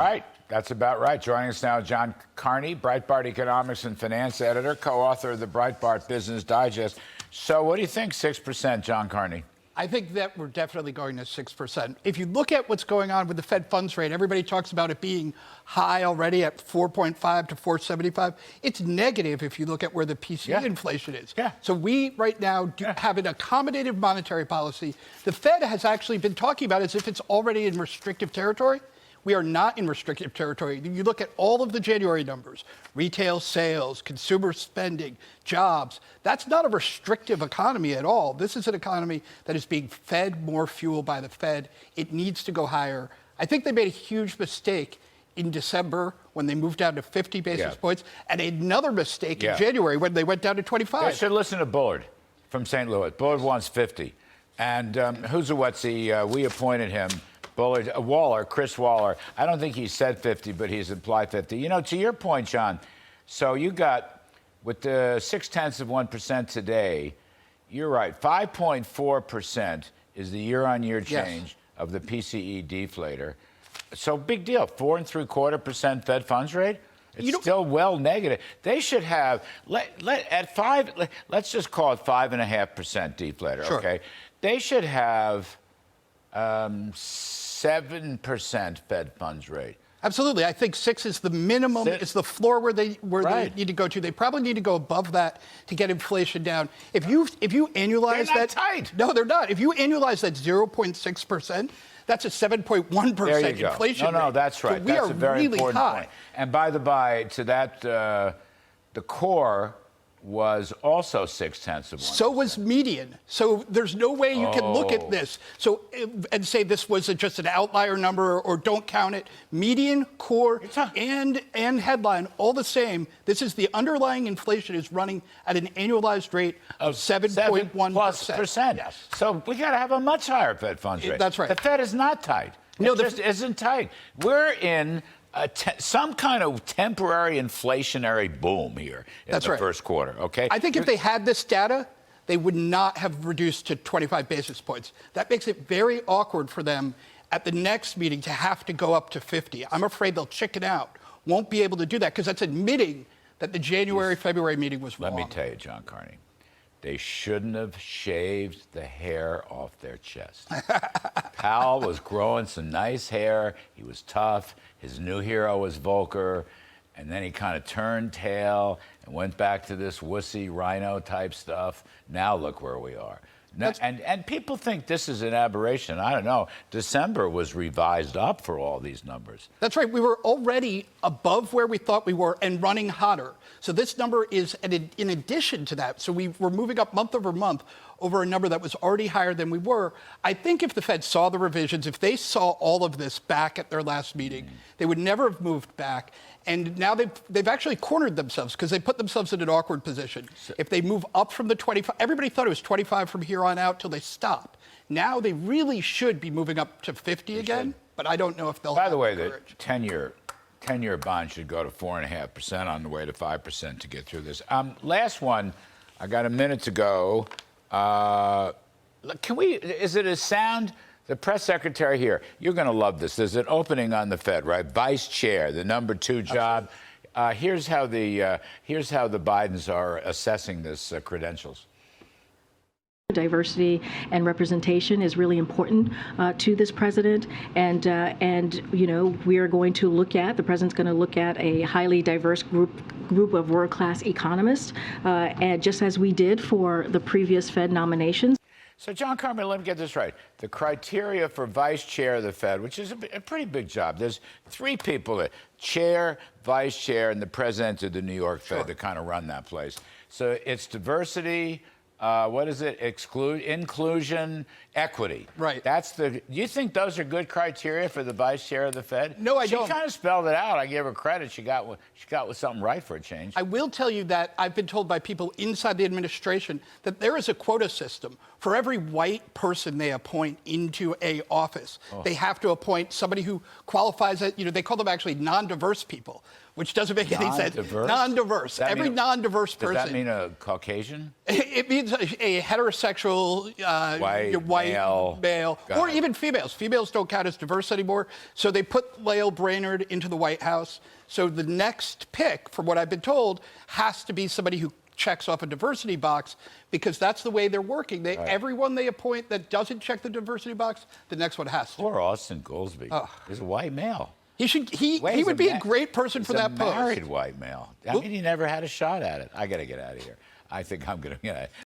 All right, that's about right. Joining us now, John Carney, Breitbart economics and finance editor, co-author of the Breitbart Business Digest. So what do you think, 6%, John Carney? I think that we're definitely going to 6%. If you look at what's going on with the Fed funds rate, everybody talks about it being high already at 4.5 to 4.75. It's negative if you look at where the PCE inflation is. So we right now have an accommodative monetary policy. The Fed has actually been talking about it as if it's already in restrictive territory. We are not in restrictive territory. You look at all of the January numbers, retail sales, consumer spending, jobs. That's not a restrictive economy at all. This is an economy that is being fed more fuel by the Fed. It needs to go higher. I think they made a huge mistake in December when they moved down to 50 basis points, and another mistake in January when they went down to 25. They should listen to Bullard from St. Louis. Bullard wants 50. And who's we appointed him. Bullard, Chris Waller. I don't think he said 50, but he's implied 50. You know, to your point, John, so you got, with the 0.6% today, you're right, 5.4% is the year-on-year change of the PCE deflator. So big deal, 4.75% Fed funds rate. It's still well negative. They should have, let's just call it 5.5% deflator, okay? They should have 7% Fed funds rate. Absolutely. I think 6 is the minimum. It's the floor where they need to go to. They probably need to go above that to get inflation down. If you annualize they're not tight. No, they're not. If you annualize that 0.6%, that's a 7.1% inflation rate. No, that's right. So we that's are a very really important high. point. And by the by, to that, the core was also 0.6%. So was median. So there's no way you can look at this and say this was just an outlier number or don't count it. Median, core, and headline, all the same. This is the underlying inflation is running at an annualized rate of 7.1%. Yes. So we got to have a much higher Fed funds rate. That's right. The Fed is not tight. No, it just isn't tight. We're in some kind of temporary inflationary boom here in the first quarter, okay? I think if they had this data, they would not have reduced to 25 basis points. That makes it very awkward for them at the next meeting to have to go up to 50. I'm afraid they'll chicken out, won't be able to do that, because that's admitting that the January-February meeting was wrong. Let me tell you, John Carney, they shouldn't have shaved the hair off their chest. Powell was growing some nice hair. He was tough. His new hero was Volcker. And then he kind of turned tail and went back to this wussy rhino type stuff. Now look where we are. Now, and people think this is an aberration. I don't know. December was revised up for all these numbers. That's right. We were already above where we thought we were and running hotter. So this number is in addition to that. So we were moving up month over month over a number that was already higher than we were. I think if the Fed saw the revisions, if they saw all of this back at their last meeting, they would never have moved back. And now they've actually cornered themselves because they put themselves in an awkward position. If they move up from the 25, everybody thought it was 25 from here on out till they stop. Now they really should be moving up to 50 again, but I don't know if they'll have the courage. By the way, the 10-year bond should go to 4.5% on the way to 5% to get through this. Last one, I got a minute to go. Is it a sound? The press secretary here, you're going to love this. There's an opening on the Fed, right? Vice chair, the number 2 job. Here's how the Bidens are assessing this credentials. Diversity and representation is really important to this president, and you know, we are going to look at, the president's going to look at a highly diverse group of world-class economists, and just as we did for the previous Fed nominations. So, John Carney, let me get this right. The criteria for vice chair of the Fed, which is a pretty big job. There's 3 people, chair, vice chair, and the president of the New York Fed that kind of run that place. So it's diversity, what is it? Inclusion, equity. Right. Do you think those are good criteria for the vice chair of the Fed? No, I don't. She kind of spelled it out. I give her credit. She got something right for a change. I will tell you that I've been told by people inside the administration that there is a quota system. For every white person they appoint into a office, they have to appoint somebody who qualifies as, they call them actually non-diverse people, which doesn't make any sense. Non-diverse. Every non-diverse person. Does that mean a Caucasian? It means a heterosexual white male, or even females. Females don't count as diverse anymore. So they put Lael Brainerd into the White House. So the next pick, from what I've been told, has to be somebody who checks off a diversity box, because that's the way they're working. Everyone they appoint that doesn't check the diversity box, the next one has to. Poor Austin Goolsbee. He's a white male. He would be a great person for that post. He's a married white male. I mean, he never had a shot at it. I got to get out of here. I think I'm going to.